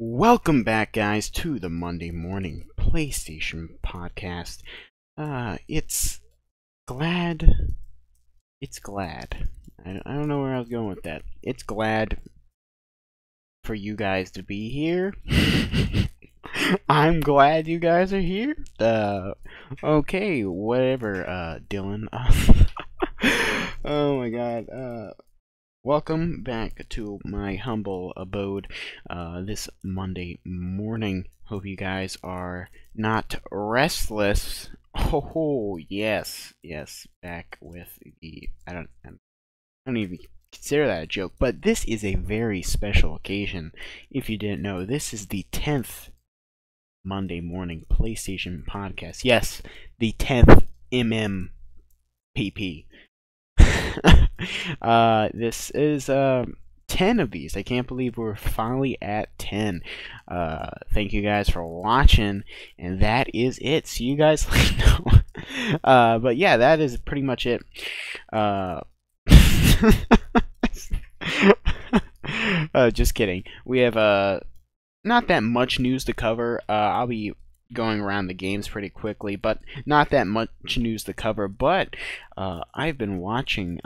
Welcome back, guys, to the Monday morning PlayStation podcast. It's glad. It's glad. I don't know where I was going with that. It's glad for you guys to be here. I'm glad you guys are here. Okay, whatever, Dylan. Oh my god. Welcome back to my humble abode this Monday morning. Hope you guys are not restless. Oh yes, back with the I don't even consider that a joke, but this is a very special occasion. If you didn't know, this is the 10th Monday morning PlayStation podcast. Yes, the 10th MMPP. This is 10 of these. I can't believe we're finally at 10. Thank you guys for watching, and that is it. See you guys later. But yeah, that is pretty much it. Just kidding. We have not that much news to cover. I'll be going around the games pretty quickly, but not that much news to cover. But I've been watching.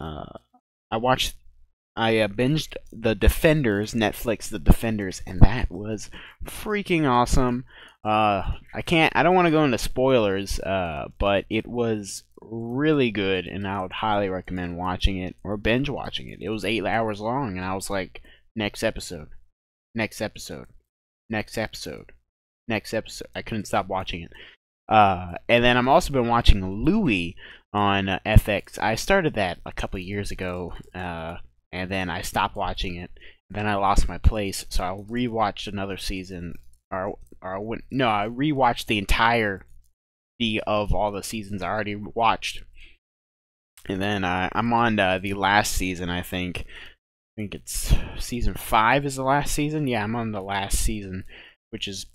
I binged The Defenders, Netflix The Defenders, and that was freaking awesome. I don't want to go into spoilers, but it was really good, and I would highly recommend watching it or binge watching it. It was 8 hours long, and I was like, next episode, next episode, next episode, next episode. I couldn't stop watching it. And then I've also been watching Louie on FX. I started that a couple years ago, and then I stopped watching it. Then I lost my place, so I rewatched another season, I rewatched the entirety of all the seasons I already watched. And then I'm on the last season, I think. I think it's season 5 is the last season. Yeah, I'm on the last season, which is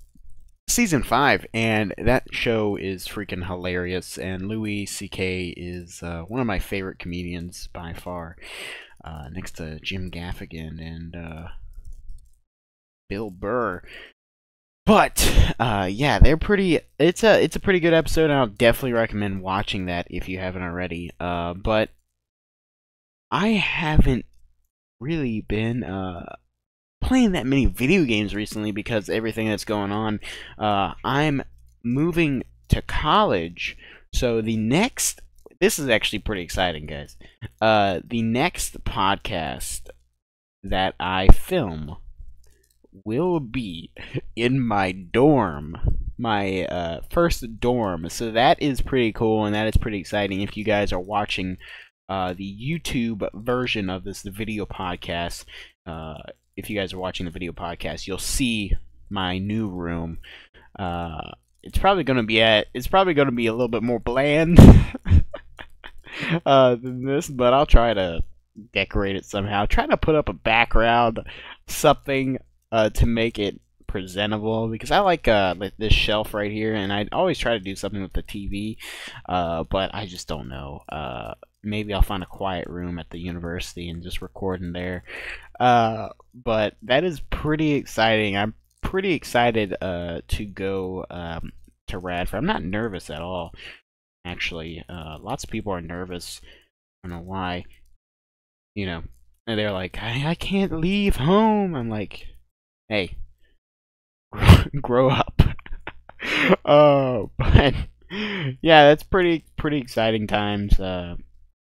season 5, and that show is freaking hilarious. And Louis C.K. is one of my favorite comedians by far, next to Jim Gaffigan and Bill Burr. But yeah, they're pretty. It's a pretty good episode, and I'll definitely recommend watching that if you haven't already. But I haven't really been playing that many video games recently because everything that's going on. I'm moving to college, so this is actually pretty exciting, guys. The next podcast that I film will be in my dorm, my first dorm. So that is pretty cool, and that is pretty exciting. If you guys are watching the YouTube version of this, the video podcast, if you guys are watching the video podcast, you'll see my new room. It's probably gonna be a little bit more bland than this, but I'll try to decorate it somehow. Try to put up a background, something to make it presentable, because I like this shelf right here, and I always try to do something with the TV, but I just don't know. Maybe I'll find a quiet room at the university and just record in there. But that is pretty exciting. I'm pretty excited to go to Radford. I'm not nervous at all, actually. Lots of people are nervous. I don't know why. You know, and they're like, I can't leave home. I'm like, hey, grow up. Oh, but yeah, that's pretty exciting times.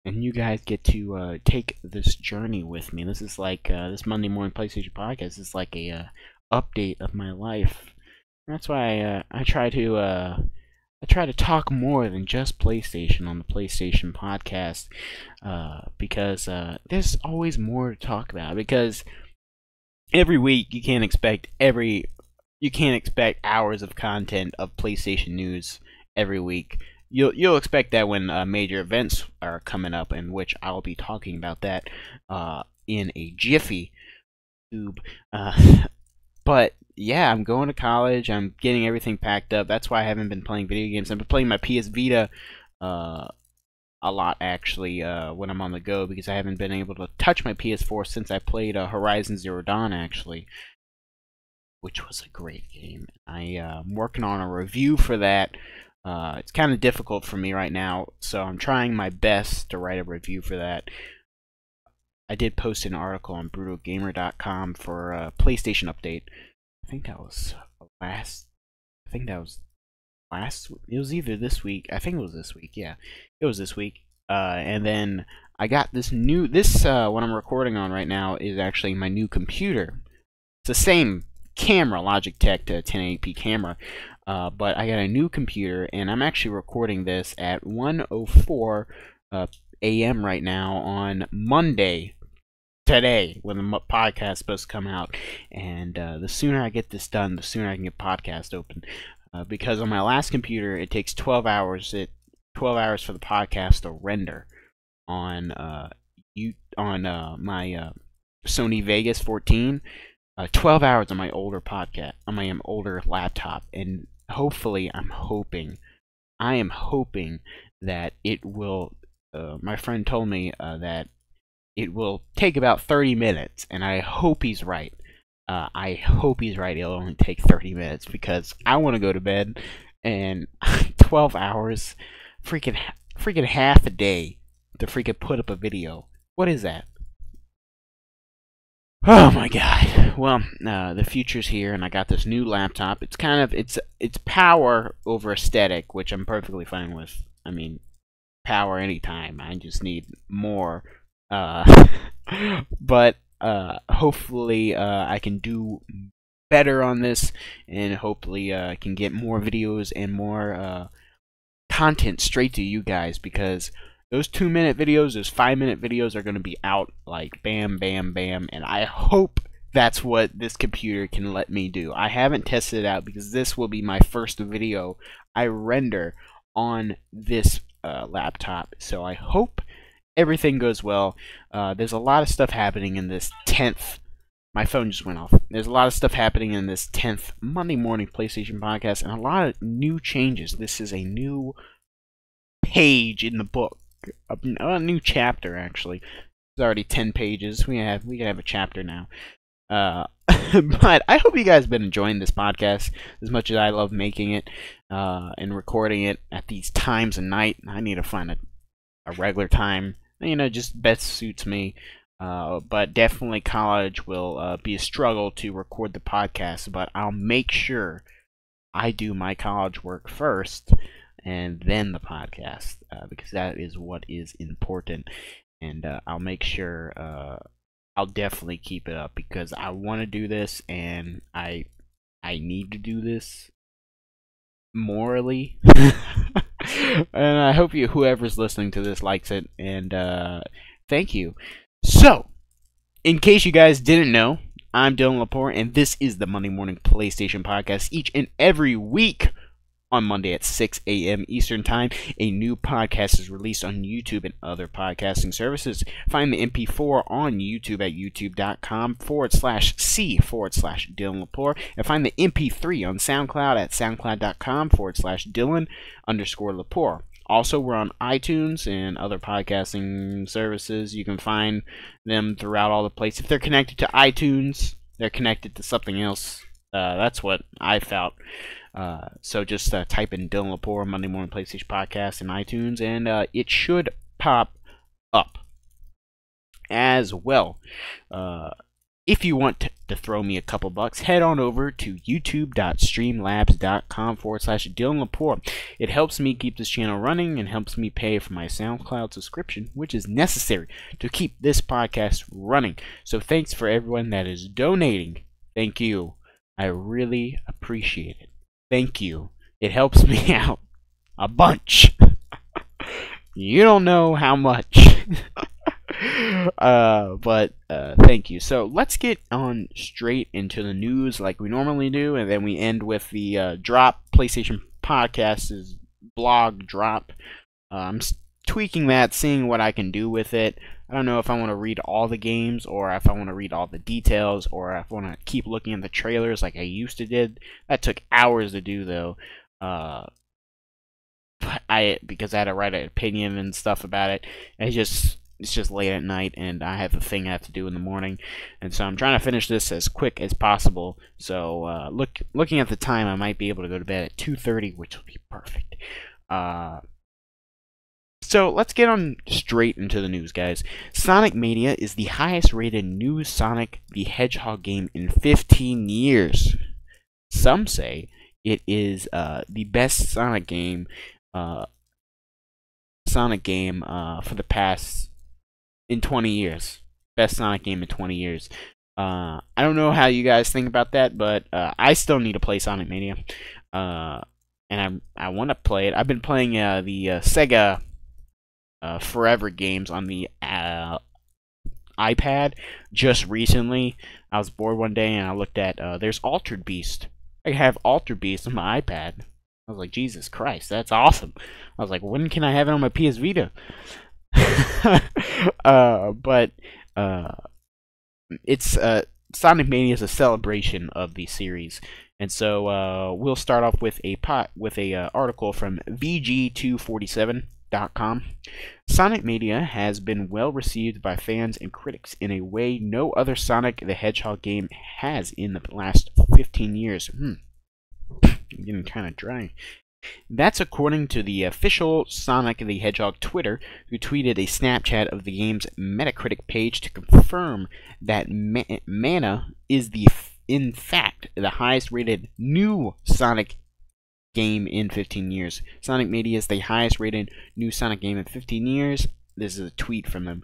And you guys get to take this journey with me. This is like this Monday morning PlayStation podcast is like a update of my life. That's why I try to talk more than just PlayStation on the PlayStation podcast, because there's always more to talk about. Because every week you can't expect hours of content of PlayStation news every week. You'll expect that when major events are coming up, in which I'll be talking about that in a jiffy. Tube. But yeah, I'm going to college. I'm getting everything packed up. That's why I haven't been playing video games. I've been playing my PS Vita a lot, actually, when I'm on the go, because I haven't been able to touch my PS4 since I played Horizon Zero Dawn, actually. which was a great game. I'm working on a review for that. It's kind of difficult for me right now, so I'm trying my best to write a review for that. I did post an article on brutalgamer.com for a PlayStation update. I think that was last. I think that was last. It was either this week. I think it was this week. Yeah, it was this week. And then I got this new. What I'm recording on right now is actually my new computer. It's the same camera, Logitech 1080p camera, but I got a new computer, and I'm actually recording this at 1:04 a.m. right now on Monday. Today, when the podcast is supposed to come out, and the sooner I get this done, the sooner I can get podcast open. Because on my last computer, it takes 12 hours. 12 hours for the podcast to render on my Sony Vegas 14. 12 hours on my older older laptop, and hopefully, I am hoping that it will. My friend told me that it will take about 30 minutes, and I hope he's right. I hope he's right. It'll only take 30 minutes because I want to go to bed, and 12 hours, freaking half a day to freaking put up a video. What is that? Oh my god. Well, the future's here, and I got this new laptop. It's power over aesthetic, which I'm perfectly fine with. I mean, power anytime. I just need more. But hopefully I can do better on this, and hopefully I can get more videos and more content straight to you guys, because those 2-minute videos, those 5-minute videos are going to be out like bam, bam, bam, and I hope that's what this computer can let me do. I haven't tested it out because this will be my first video I render on this laptop, so I hope everything goes well. There's a lot of stuff happening in this 10th. My phone just went off. There's a lot of stuff happening in this 10th Monday morning PlayStation podcast, and a lot of new changes. This is a new page in the book, a new chapter actually. There's already 10 pages. We can have a chapter now. But I hope you guys have been enjoying this podcast as much as I love making it and recording it at these times of night. I need to find a regular time, just best suits me. But definitely college will be a struggle to record the podcast, but I'll make sure I do my college work first and then the podcast, because that is what is important. And I'll make sure I'll definitely keep it up because I want to do this, and I need to do this morally. And I hope whoever's listening to this likes it, and thank you. So, in case you guys didn't know, I'm Dylan Lepore, and this is the Monday Morning PlayStation Podcast. Each and every week on Monday at 6 a.m. Eastern Time, a new podcast is released on YouTube and other podcasting services. Find the MP4 on YouTube at youtube.com/C/Dylan Lepore, and find the MP3 on SoundCloud at soundcloud.com/Dylan_Lepore. Also, we're on iTunes and other podcasting services. You can find them throughout all the places. If they're connected to iTunes, they're connected to something else. That's what I felt. So just type in Dylan Lepore Monday Morning PlayStation Podcast in iTunes, and it should pop up as well. If you want to throw me a couple bucks, head on over to youtube.streamlabs.com/Dylan Lepore. It helps me keep this channel running and helps me pay for my SoundCloud subscription, which is necessary to keep this podcast running. So thanks for everyone that is donating. Thank you. I really appreciate it. Thank you. It helps me out a bunch. You don't know how much. But thank you. So let's get on straight into the news like we normally do, and then we end with the drop. PlayStation Podcast's blog drop. I'm tweaking that, seeing what I can do with it. I don't know if I want to read all the games, or if I want to read all the details, or if I want to keep looking at the trailers like I used to did. That took hours to do, though. Because I had to write an opinion and stuff about it. it's just late at night, and I have a thing I have to do in the morning, and so I'm trying to finish this as quick as possible. So looking at the time, I might be able to go to bed at 2:30, which will be perfect. So let's get on straight into the news, guys. Sonic Mania is the highest rated new Sonic the Hedgehog game in 15 years. Some say it is the best Sonic game for the past in 20 years. Best Sonic game in 20 years. I don't know how you guys think about that, but I still need to play Sonic Mania. And I want to play it. I've been playing the Sega Forever games on the iPad just recently. I was bored one day and I looked at there's Altered Beast. I have Altered Beast on my iPad. I was like, Jesus Christ, that's awesome. I was like, when can I have it on my PS Vita? It's Sonic Mania is a celebration of the series, and so we'll start off with a article from VG247.com. Sonic Mania has been well received by fans and critics in a way no other Sonic the Hedgehog game has in the last 15 years. I'm getting kind of dry. That's according to the official Sonic the Hedgehog Twitter, who tweeted a Snapchat of the game's Metacritic page to confirm that Mania is in fact the highest rated new Sonic game in 15 years. Sonic Mania is the highest rated new Sonic game in 15 years. This is a tweet from them.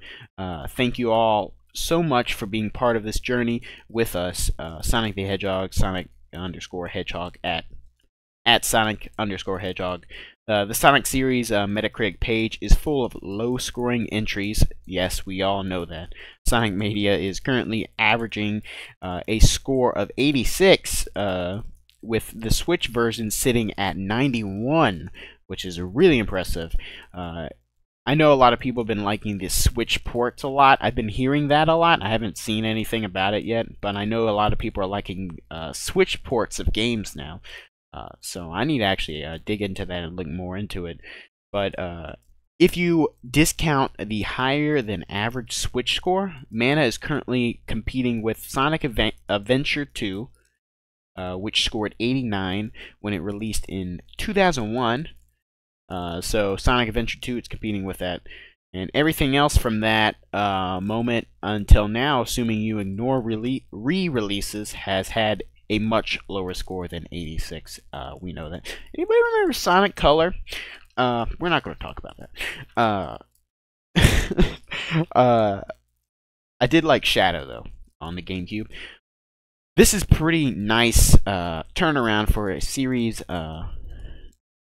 Thank you all so much for being part of this journey with us. Sonic the Hedgehog, Sonic_Hedgehog at Sonic_Hedgehog. The Sonic series Metacritic page is full of low-scoring entries. Yes, we all know that. Sonic Mania is currently averaging a score of 86, with the Switch version sitting at 91, which is really impressive. I know a lot of people have been liking the Switch ports a lot. I've been hearing that a lot. I haven't seen anything about it yet, but I know a lot of people are liking Switch ports of games now. So I need to actually dig into that and look more into it. But if you discount the higher than average Switch score, Mania is currently competing with Sonic Adventure 2, which scored 89 when it released in 2001. So Sonic Adventure 2, it's competing with that. And everything else from that moment until now, assuming you ignore re-releases, has had a much lower score than 86. We know that. Anybody remember Sonic Color? We're not going to talk about that. I did like Shadow, though, on the GameCube. This is pretty nice turnaround for a series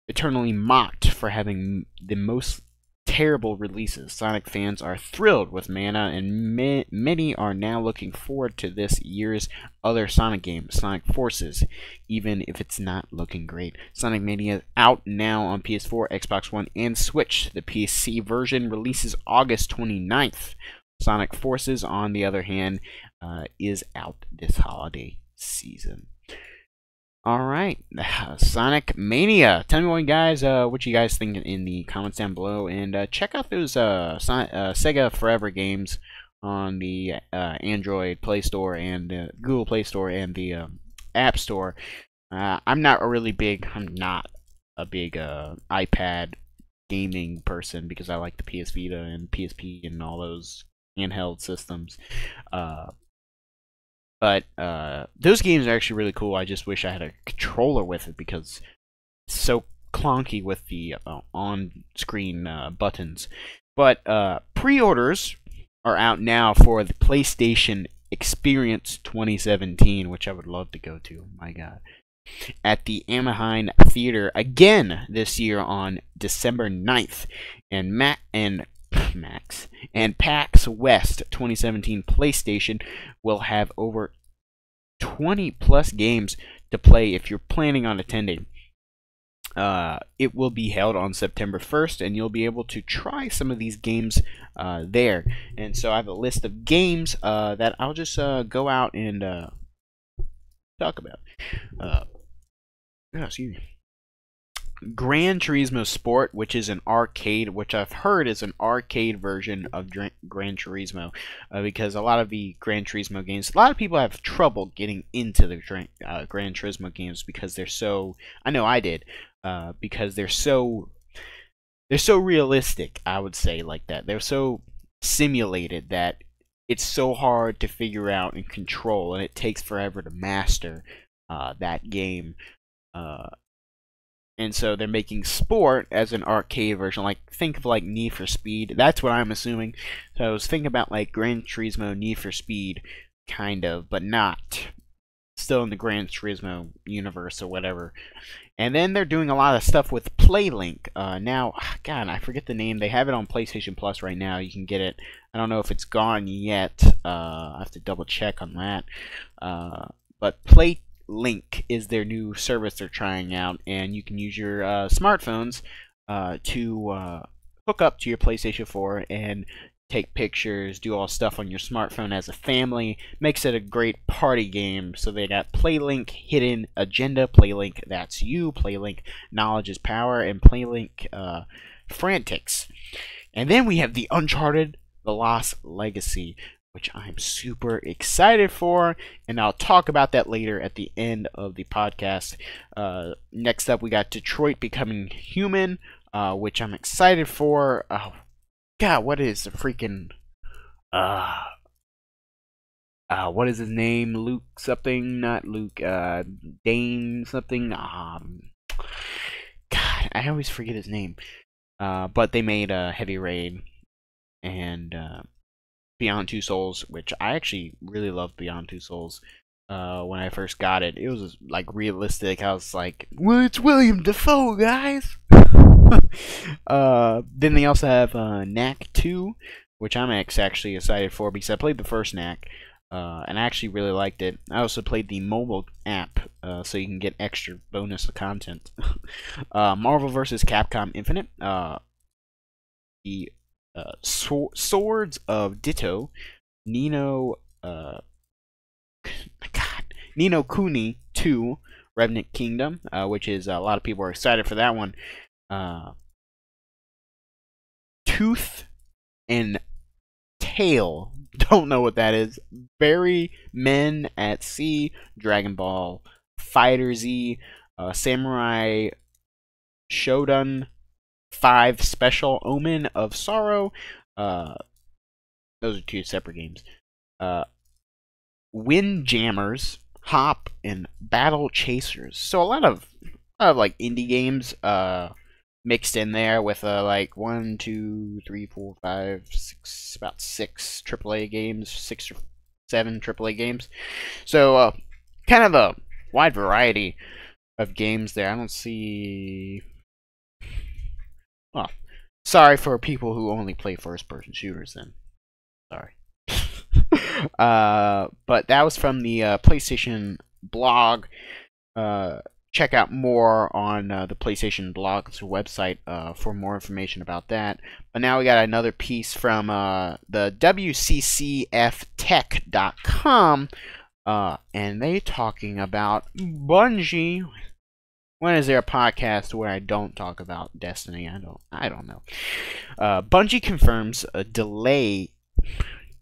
eternally mocked for having the most terrible releases. Sonic fans are thrilled with Mania, and many are now looking forward to this year's other Sonic game, Sonic Forces, even if it's not looking great. Sonic Mania is out now on PS4, Xbox One, and Switch. The PC version releases August 29th. Sonic Forces, on the other hand, is out this holiday season. Alright, Sonic Mania. Tell me what you guys think in the comments down below, and check out those Sega Forever games on the Android Play Store and Google Play Store and the App Store. I'm not a big iPad gaming person because I like the PS Vita and PSP and all those handheld systems. But those games are actually really cool. I just wish I had a controller with it because it's so clunky with the on-screen buttons. But pre-orders are out now for the PlayStation Experience 2017, which I would love to go to. My God. At the Anaheim Theater again this year on December 9th. And PAX West 2017 PlayStation will have over 20 plus games to play if you're planning on attending. It will be held on September 1st, and you'll be able to try some of these games there. And so I have a list of games that I'll just go out and talk about. Excuse me. Gran Turismo Sport, which is an arcade, which I've heard is an arcade version of Gran Turismo, because a lot of the Gran Turismo games, a lot of people have trouble getting into the Gran Turismo games because they're so, I know I did, because they're so realistic, I would say, like that. They're so simulated that it's so hard to figure out and control, and it takes forever to master that game. And so they're making Sport as an arcade version. Like, think of like Need for Speed. That's what I'm assuming. So I was thinking about like Gran Turismo Need for Speed, kind of, but not. Still in the Gran Turismo universe or whatever. And then they're doing a lot of stuff with PlayLink. Now, God, I forget the name. They have it on PlayStation Plus right now. You can get it. I don't know if it's gone yet. I have to double check on that. But PlayLink is their new service they're trying out, and you can use your smartphones to hook up to your PlayStation 4 and take pictures, do all stuff on your smartphone as a family. Makes it a great party game. So they got PlayLink Hidden Agenda, PlayLink That's You, PlayLink Knowledge is Power, and PlayLink Frantics. And then we have the Uncharted The Lost Legacy, which I'm super excited for, and I'll talk about that later at the end of the podcast. Next up, we got Detroit Becoming Human, which I'm excited for. Oh, God, what is the freaking... what is his name? Luke something? Not Luke, Dane something? God, I always forget his name. But they made Heavy Rain and Beyond Two Souls, which I actually really loved Beyond Two Souls. When I first got it, it was like realistic. I was like, well, it's William Dafoe, guys. Then they also have Knack 2, which I'm actually excited for because I played the first Knack, and I actually really liked it. I also played the mobile app, so you can get extra bonus content. Marvel vs. Capcom Infinite, the Swords of Ditto, Ni no Kuni 2, Revenant Kingdom, which is a lot of people are excited for that one. Tooth and Tail, don't know what that is. Berry Men at Sea, Dragon Ball Fighter Z, Samurai Shodown 5 Special Omen of Sorrow. Those are two separate games. Windjammers, Hop, and Battle Chasers. So a lot of like indie games mixed in there with like 1, 2, 3, 4, 5, 6, about 6 AAA games, 6 or 7 AAA games. So kind of a wide variety of games there. I don't see. Well, sorry for people who only play first-person shooters. Then, sorry. But that was from the PlayStation blog. Check out more on the PlayStation blog's website for more information about that. But now we got another piece from the WCCFtech.com, and they talking about Bungie. When is there a podcast where I don't talk about Destiny? I don't know. Bungie confirms a delay.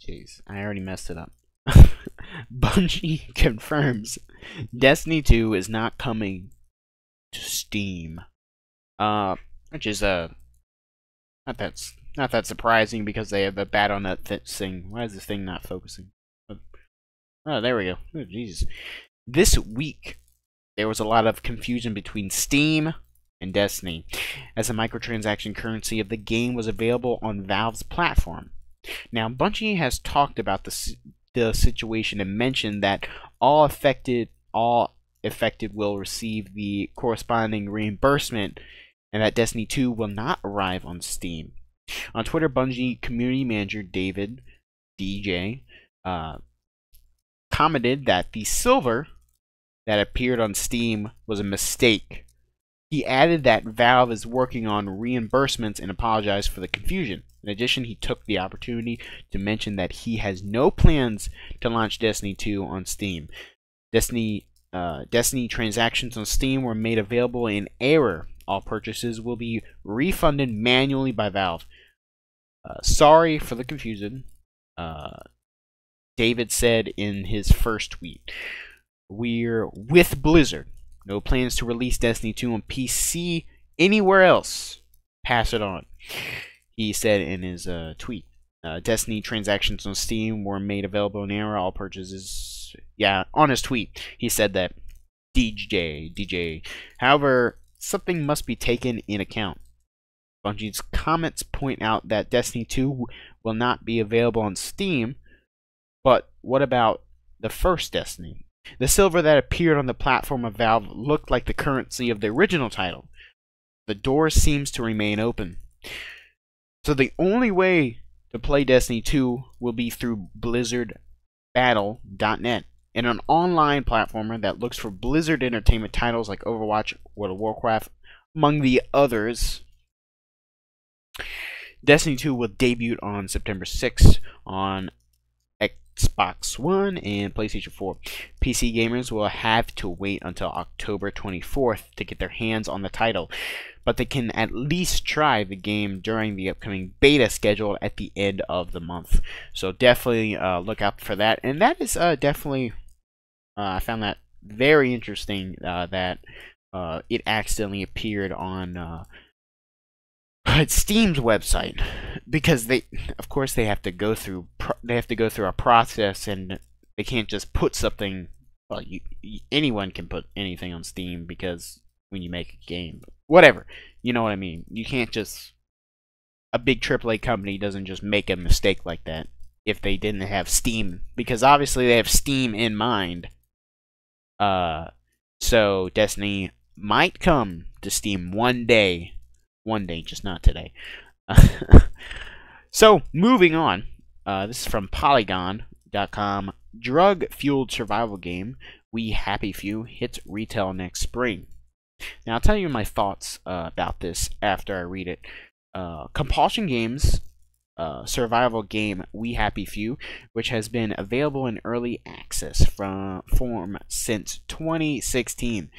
Jeez, I already messed it up. Bungie confirms Destiny 2 is not coming to Steam, which is not that surprising because they have a bat on that thing. Why is this thing not focusing? Oh, there we go. Oh, Jesus. This week there was a lot of confusion between Steam and Destiny, as a microtransaction currency of the game was available on Valve's platform. Now, Bungie has talked about the situation and mentioned that all affected will receive the corresponding reimbursement, and that Destiny 2 will not arrive on Steam. On Twitter, Bungie community manager David DJ commented that the silver that appeared on Steam was a mistake. He added that Valve is working on reimbursements and apologized for the confusion. In addition, he took the opportunity to mention that he has no plans to launch Destiny 2 on Steam. Destiny transactions on Steam were made available in error All purchases will be refunded manually by Valve. Sorry for the confusion. David said in his first tweet, "We're with Blizzard. No plans to release Destiny 2 on PC anywhere else. Pass it on." He said in his tweet. Destiny transactions on Steam were made available in error. All purchases. Yeah, on his tweet, he said that DJ. However, something must be taken in account. Bungie's comments point out that Destiny 2 will not be available on Steam, but what about the first Destiny? The silver that appeared on the platform of Valve looked like the currency of the original title. The door seems to remain open. So the only way to play Destiny 2 will be through BlizzardBattle.net, and an online platformer that looks for Blizzard Entertainment titles like Overwatch, World of Warcraft, among the others. Destiny 2 will debut on September 6th on Xbox One and PlayStation 4. PC gamers will have to wait until October 24th to get their hands on the title, but they can at least try the game during the upcoming beta scheduled at the end of the month. So definitely look out for that. And that is definitely, I found that very interesting that it accidentally appeared on Steam's website, because of course they have to go through a process, and they can't just put something. Well, anyone can put anything on Steam, because when you make a game, whatever, you know what I mean. You can't just, a big AAA company doesn't just make a mistake like that if they didn't have Steam, because obviously they have Steam in mind. So Destiny might come to Steam one day. One day, just not today. So, moving on. This is from Polygon.com. Drug-fueled survival game, We Happy Few, hits retail next spring. Now, I'll tell you my thoughts about this after I read it. Compulsion Games survival game We Happy Few, which has been available in early access form since 2016.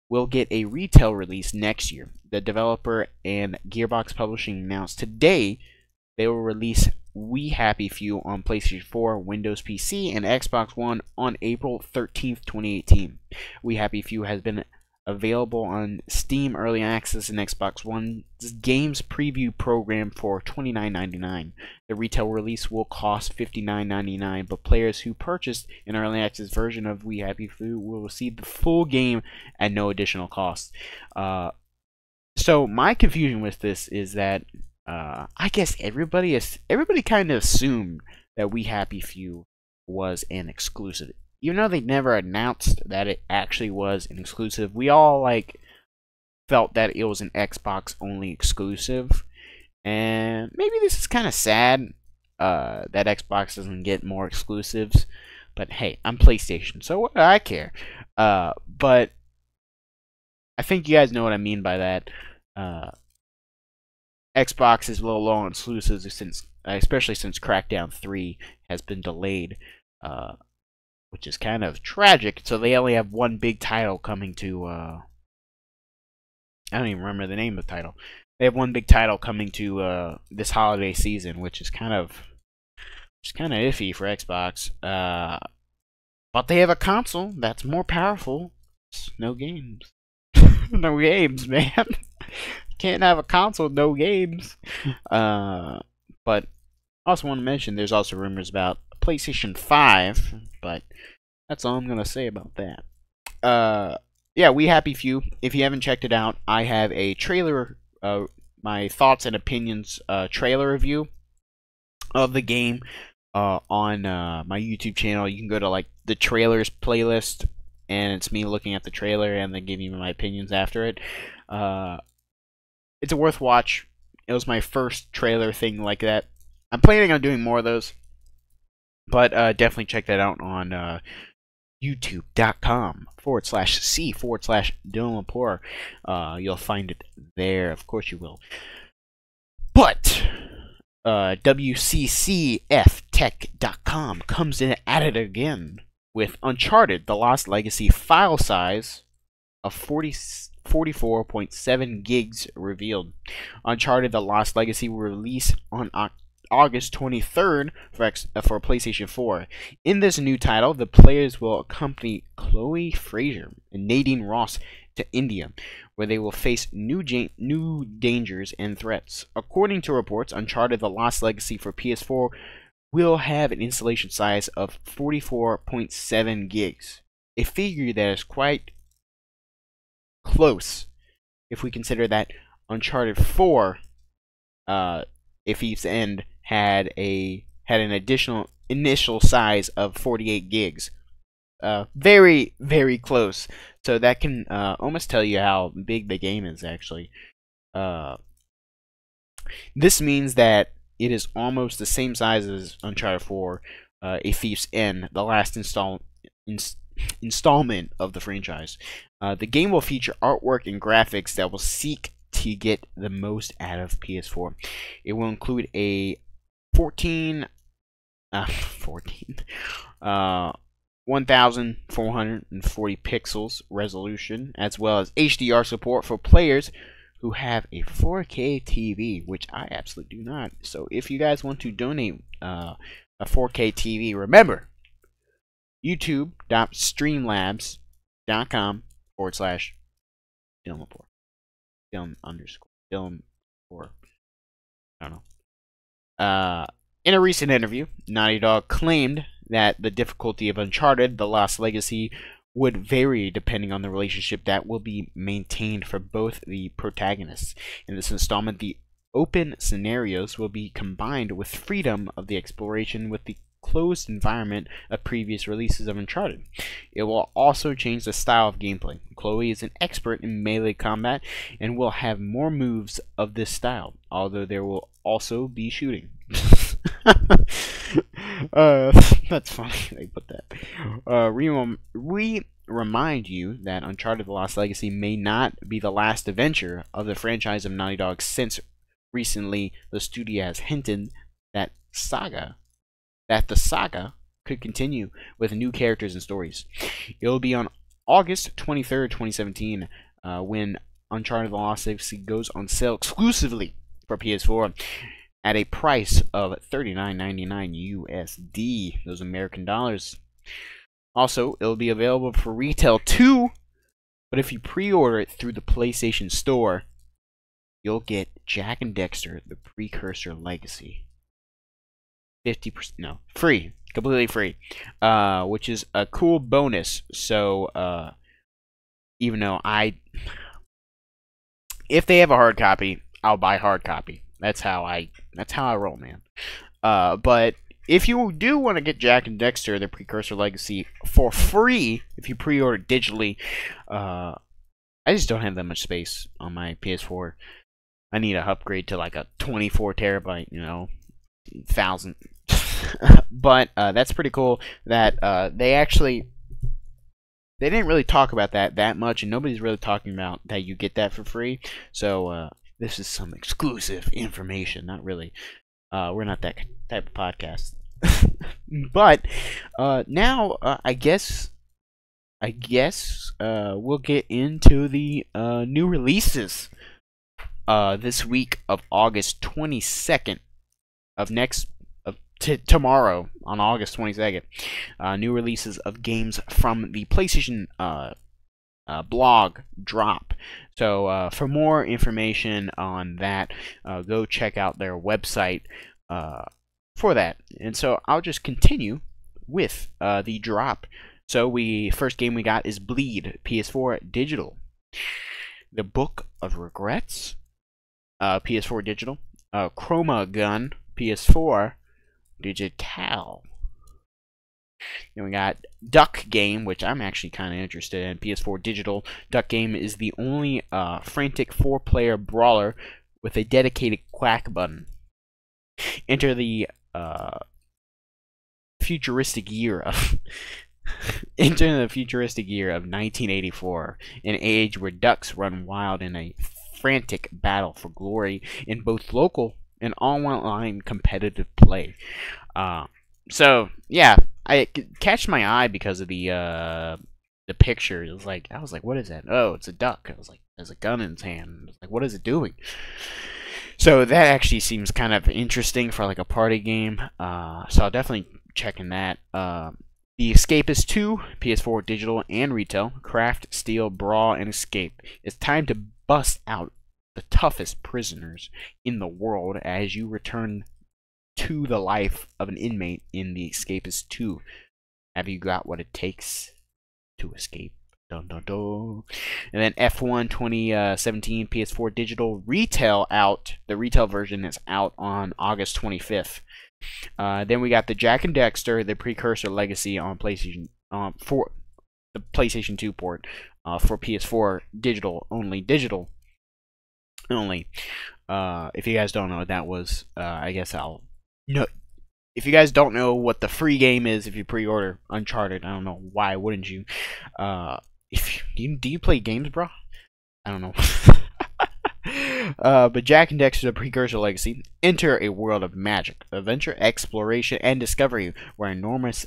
Will get a retail release next year. The developer and Gearbox Publishing announced today they will release We Happy Few on PlayStation 4, Windows PC, and Xbox One on April 13th, 2018. We Happy Few has been available on Steam Early Access and Xbox One's Games Preview program for $29.99. The retail release will cost $59.99, but players who purchased an Early Access version of We Happy Few will receive the full game at no additional cost. So my confusion with this is that I guess everybody kind of assumed that We Happy Few was an exclusive. Even though they never announced that it actually was an exclusive, we all felt that it was an Xbox only exclusive. And maybe this is kind of sad that Xbox doesn't get more exclusives. But hey, I'm PlayStation, so what do I care? But I think you guys know what I mean by that. Xbox is a little low on exclusives, especially since Crackdown 3 has been delayed. Which is kind of tragic. So they only have one big title coming to, I don't even remember the name of the title. They have one big title coming to this holiday season, which is kind of iffy for Xbox. But they have a console that's more powerful. No games. No games, man. Can't have a console, no games. But I also want to mention there's also rumors about PlayStation 5, but that's all I'm gonna say about that. Yeah, We Happy Few. If you haven't checked it out, I have a trailer, my thoughts and opinions trailer review of the game on my YouTube channel. You can go to the trailers playlist, and it's me looking at the trailer and then giving you my opinions after it. It's a worth watch. It was my first trailer thing like that. I'm planning on doing more of those. But definitely check that out on youtube.com/c/Dylan Lepore. You'll find it there. Of course you will. But WCCFtech.com comes in at it again with Uncharted: The Lost Legacy file size of 44 44.7 gigs revealed. Uncharted: The Lost Legacy will release on August 23rd for PlayStation 4. In this new title, the players will accompany Chloe Fraser and Nadine Ross to India, where they will face new dangers and threats. According to reports, Uncharted: The Lost Legacy for PS4 will have an installation size of 44.7 gigs, a figure that is quite close if we consider that Uncharted 4, A Thief's End, had an additional initial size of 48 gigs. Very, very close. So that can almost tell you how big the game is, actually. This means that it is almost the same size as Uncharted 4, A Thief's End, the last installment of the franchise. The game will feature artwork and graphics that will seek to get the most out of PS4. It will include a 1440 pixels resolution, as well as HDR support for players who have a 4K TV, which I absolutely do not. So if you guys want to donate a 4K TV, remember youtube.streamlabs.com/Lepore. Lepore. I don't know. In a recent interview, Naughty Dog claimed that the difficulty of Uncharted: The Lost Legacy would vary depending on the relationship that will be maintained for both the protagonists. In this installment, the open scenarios will be combined with freedom of the exploration with the closed environment of previous releases of Uncharted. It will also change the style of gameplay. Chloe is an expert in melee combat and will have more moves of this style, although there will also be shooting. That's funny they put that. We remind you that Uncharted: The Lost Legacy may not be the last adventure of the franchise of Naughty Dog, since recently the studio has hinted that the saga could continue with new characters and stories. It will be on August 23rd, 2017, when Uncharted: The Lost Legacy goes on sale exclusively for PS4 at a price of $39.99 USD, those American dollars. Also, it'll be available for retail too, but if you pre-order it through the PlayStation Store, you'll get Jak and Daxter: The Precursor Legacy. 50%, free, completely free, which is a cool bonus. So, even though if they have a hard copy, I'll buy hard copy. That's how I roll, man. But if you do want to get Jak and Daxter: The Precursor Legacy for free, if you pre-order digitally, I just don't have that much space on my PS4. I need to upgrade to like a 24 terabyte, 1,000. But that's pretty cool that they didn't really talk about that much, and nobody's really talking about that you get that for free. So this is some exclusive information. Not really. We're not that type of podcast. But now I guess we'll get into the new releases this week of August 22nd of tomorrow on August 22nd. New releases of games from the PlayStation blog drop. So for more information on that, go check out their website for that. And so I'll just continue with the drop. So first game we got is Bleed, PS4 digital. The Book of Regrets, PS4 digital. Chroma Gun, PS4 digital. Then we got Duck Game, which I'm actually kind of interested in, PS4 digital. Duck Game is the only frantic 4-player brawler with a dedicated quack button. Enter the futuristic year of 1984, an age where ducks run wild in a frantic battle for glory in both local and online competitive play. So yeah, I catch my eye because of the picture. I was like, what is that? Oh, it's a duck. I was like, has a gun in its hand. Like, what is it doing? So that actually seems kind of interesting for like a party game. So I'll definitely check in that. The Escapist 2, PS4 digital and retail. Craft, steal, brawl, and escape. It's time to bust out the toughest prisoners in the world as you return to the life of an inmate in the Escapist 2. Have you got what it takes to escape? Dun, dun, dun. And then F1 2017 PS4 digital retail out. The retail version is out on August 25th. Then we got the Jack and Dexter, the Precursor Legacy on PlayStation for the PlayStation 2 port for PS4 digital only. Digital only. If you guys don't know what that was, I guess I'll no. If you guys don't know what the free game is, if you pre-order Uncharted, I don't know why wouldn't you? Do you play games, bro? I don't know. But Jack and Dexter, the Precursor Legacy, enter a world of magic, adventure, exploration, and discovery, where enormous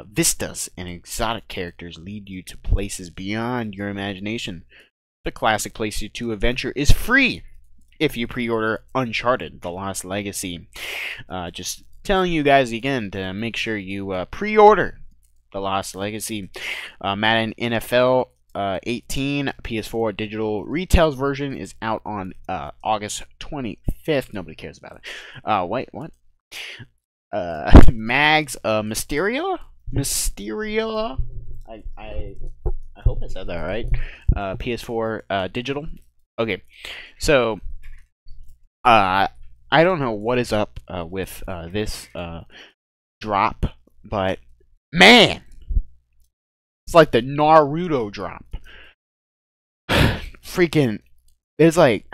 vistas and exotic characters lead you to places beyond your imagination. The classic PlayStation 2 adventure is free if you pre-order Uncharted: The Lost Legacy. Just telling you guys again to make sure you pre-order The Lost Legacy. Madden NFL 18 PS4 digital retails version is out on August 25th. Nobody cares about it. Wait, what? Mags Mysteria? I hope I said that right. PS4 digital. Okay, so I don't know what is up with this drop, but man, it's like the Naruto drop. Freaking, there's like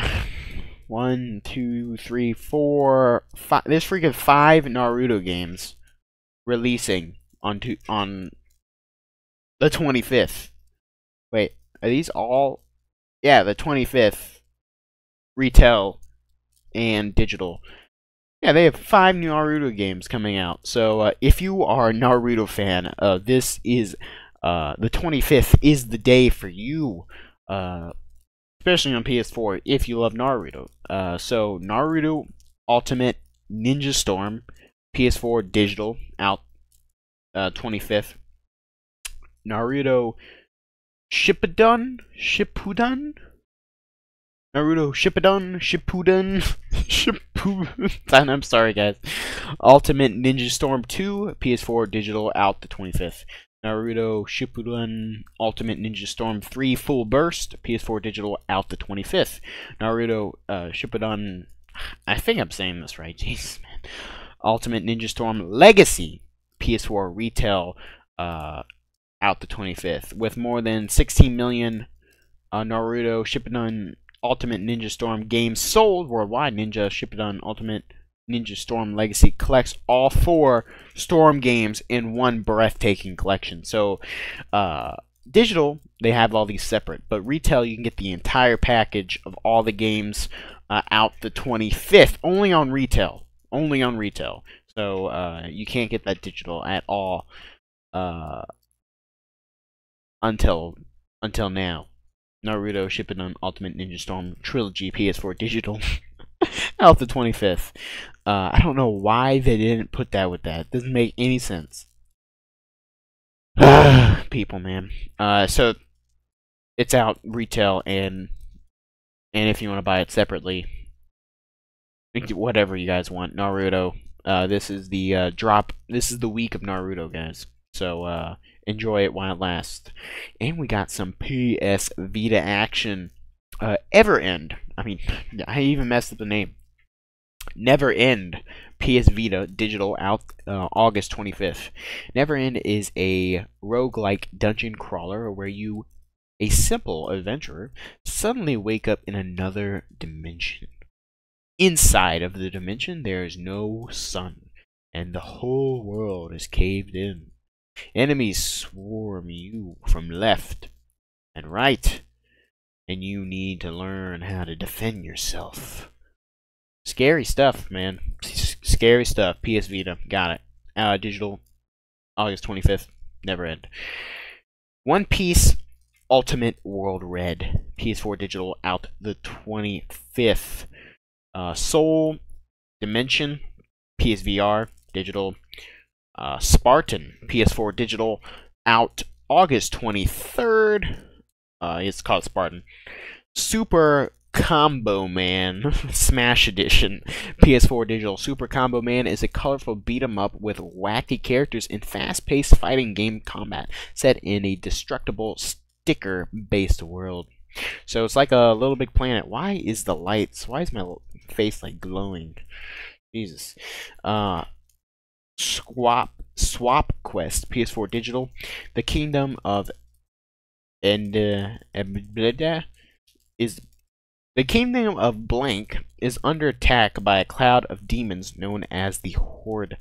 1, 2, 3, 4, 5. There's freaking 5 Naruto games releasing on the 25th. Wait, are these all? Yeah, the 25th. Retail and digital. Yeah, they have 5 Naruto games coming out. So if you are a Naruto fan, this is the 25th is the day for you. Especially on PS4 if you love Naruto. So Naruto Ultimate Ninja Storm PS4 digital out 25th. Naruto Shippuden. Naruto Shippuden. I'm sorry, guys. Ultimate Ninja Storm 2 PS4 digital out the 25th. Naruto Shippuden Ultimate Ninja Storm 3 Full Burst PS4 digital out the 25th. Naruto Shippuden, I think I'm saying this right. Jesus, man. Ultimate Ninja Storm Legacy PS4 retail out the 25th with more than 16 million Naruto Shippuden Ultimate Ninja Storm games sold worldwide. Ninja Shippuden Ultimate Ninja Storm Legacy collects all 4 Storm games in one breathtaking collection. So, digital, they have all these separate, but retail, you can get the entire package of all the games out the 25th. Only on retail. Only on retail. So, you can't get that digital at all until now. Naruto Shippuden Ultimate Ninja Storm Trilogy PS4 digital out the 25th. I don't know why they didn't put that with that. It doesn't make any sense. People, man. So it's out retail and if you want to buy it separately, whatever you guys want. Naruto. This is the drop. This is the week of Naruto, guys. So enjoy it while it lasts. And we got some PS Vita action. Ever End. I mean, I even messed up the name. Never End PS Vita digital out August 25th. Never End is a roguelike dungeon crawler where you, a simple adventurer, suddenly wake up in another dimension. Inside of the dimension, there is no sun, and the whole world is caved in. Enemies swarm you from left and right, and you need to learn how to defend yourself. Scary stuff, man. Scary stuff. PS Vita. Got it. Digital. August 25th. Never End. One Piece Ultimate World Red, PS4 digital, out the 25th. Soul Dimension, PSVR digital. Spartan, PS4 digital, out August 23rd. It's called Spartan. Super Combo Man Smash Edition, PS4 digital. Super Combo Man is a colorful beat 'em up with wacky characters and fast-paced fighting game combat set in a destructible sticker-based world. So it's like a Little Big Planet. Why is my face like glowing? Jesus. Swap Quest, PS4 digital. The Kingdom of is the Kingdom of Blank is under attack by a cloud of demons known as the Horde.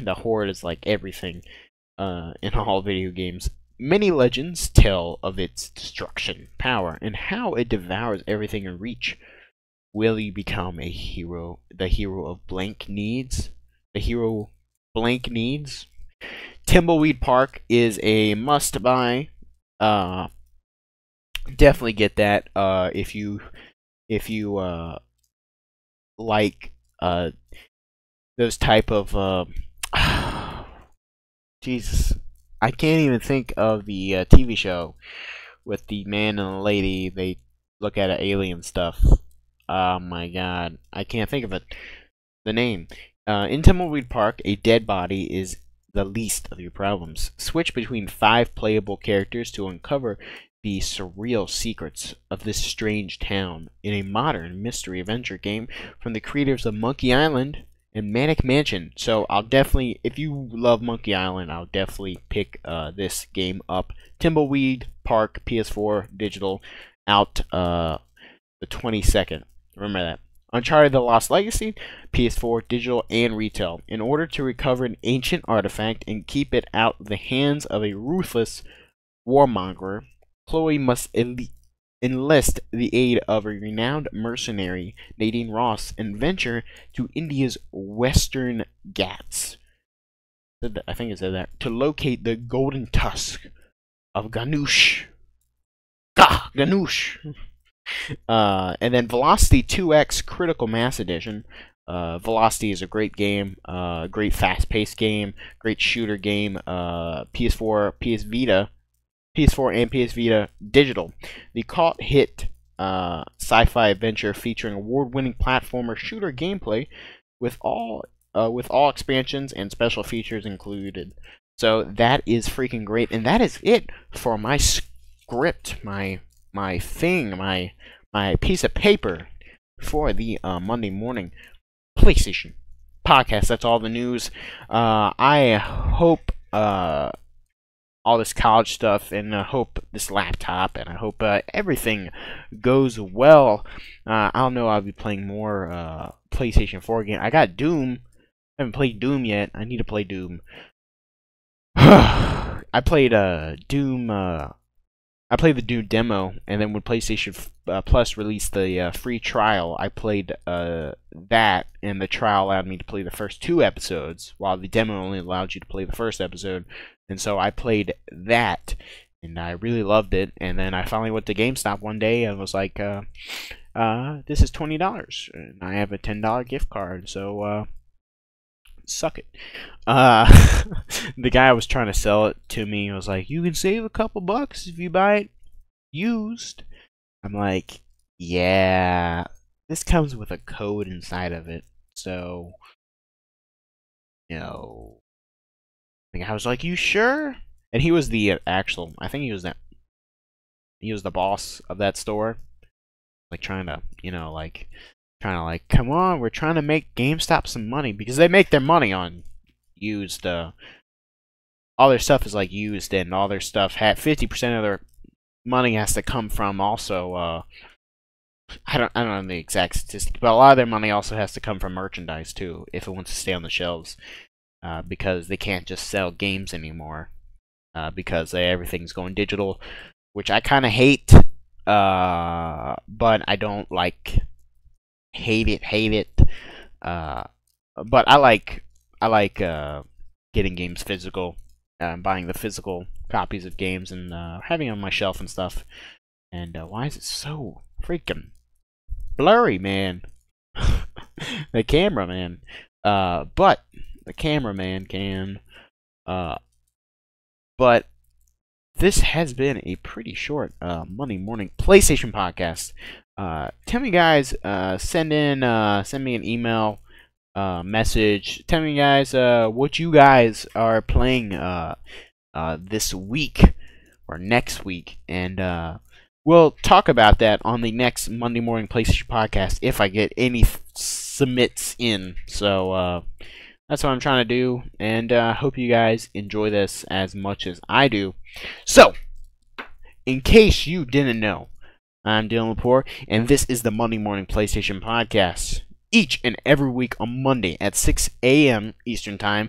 The Horde is like everything in all video games. Many legends tell of its destruction, power, and how it devours everything in reach. Will you become a hero? The hero of Blank needs. The hero Blank needs. Timbleweed Park is a must-buy. Definitely get that if you like those type of Jesus, I can't even think of the TV show with the man and the lady. They look at alien stuff. Oh my god, I can't think of it. The name. In Tumbleweed Park, a dead body is the least of your problems. Switch between 5 playable characters to uncover the surreal secrets of this strange town in a modern mystery adventure game from the creators of Monkey Island and Manic Mansion. So I'll definitely, if you love Monkey Island, I'll definitely pick this game up. Tumbleweed Park, PS4 digital, out the 22nd. Remember that. Uncharted The Lost Legacy, PS4 digital and retail. In order to recover an ancient artifact and keep it out of the hands of a ruthless warmonger, Chloe must enlist the aid of a renowned mercenary, Nadine Ross, and venture to India's Western Ghats. I think it said that. To locate the golden tusk of Ganush. Ganush! And then Velocity 2X Critical Mass Edition. Velocity is a great game, great fast-paced game, great shooter game. PS4 and PS Vita digital. The cult hit sci-fi adventure featuring award-winning platformer shooter gameplay with all expansions and special features included. So that is freaking great, and that is it for my script, my piece of paper for the Monday morning PlayStation podcast. That's all the news. I hope all this college stuff, and I hope this laptop, and I hope everything goes well. I don't know, I'll be playing more PlayStation 4 again. I got Doom. I haven't played Doom yet. I need to play Doom. I played Doom. I played the Doom demo, and then when PlayStation Plus released the free trial, I played that, and the trial allowed me to play the first 2 episodes, while the demo only allowed you to play the first episode. And so I played that, and I really loved it. And then I finally went to GameStop one day and was like, this is $20, and I have a $10 gift card, so suck it. The guy was trying to sell it to me was like, you can save a couple bucks if you buy it used. I'm like, yeah, this comes with a code inside of it, so you know. The guy was like, you sure? And he was the actual, I think he was the boss of that store, like trying to come on, we're trying to make GameStop some money, because they make their money on used. All their stuff is like used, and all their stuff had 50% of their money has to come from also. I don't know the exact statistic, but a lot of their money also has to come from merchandise too, if it wants to stay on the shelves, because they can't just sell games anymore, because everything's going digital, which I kind of hate. But I don't like. Hate it. But I like getting games physical. buying the physical copies of games and having on my shelf and stuff. And why is it so freaking blurry, man? The cameraman. But the cameraman can. But this has been a pretty short Monday morning PlayStation podcast. Tell me, guys. Send me an email, message. Tell me, guys, what you guys are playing this week or next week, and we'll talk about that on the next Monday morning PlayStation podcast if I get any submits in. So that's what I'm trying to do, and hope you guys enjoy this as much as I do. So, in case you didn't know, I'm Dylan Lepore, and this is the Monday Morning PlayStation Podcast. Each and every week on Monday at 6 a.m. Eastern Time,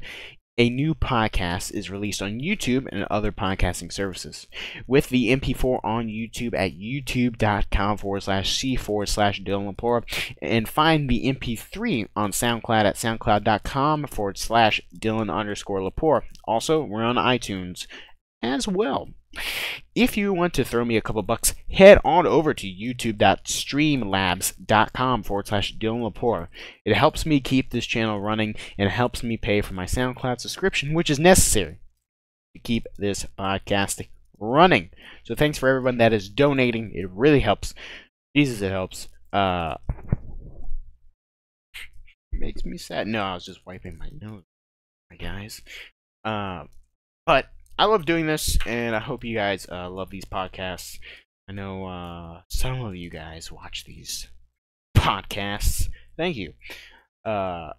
a new podcast is released on YouTube and other podcasting services. With the MP4 on YouTube at youtube.com/c/Dylan Lepore, and find the MP3 on SoundCloud at soundcloud.com/Dylan_Lepore. Also, we're on iTunes as well. If you want to throw me a couple bucks, head on over to youtube.streamlabs.com/Dylan Lepore. It helps me keep this channel running and helps me pay for my SoundCloud subscription, which is necessary to keep this podcast running. So thanks for everyone that is donating. It really helps. Jesus, it helps. It makes me sad. No, I was just wiping my nose, my guys. But I love doing this, and I hope you guys love these podcasts. I know some of you guys watch these podcasts. Thank you. And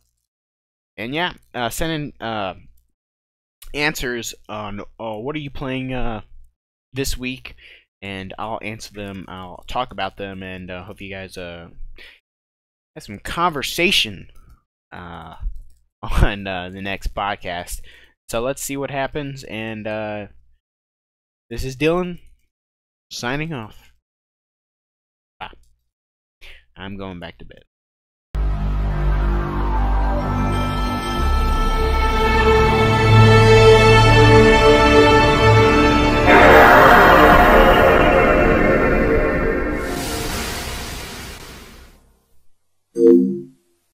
yeah, send in answers on what are you playing this week, and I'll answer them. I'll talk about them, and hope you guys have some conversation on the next podcast. So let's see what happens, and this is Dylan, signing off. Bye. I'm going back to bed.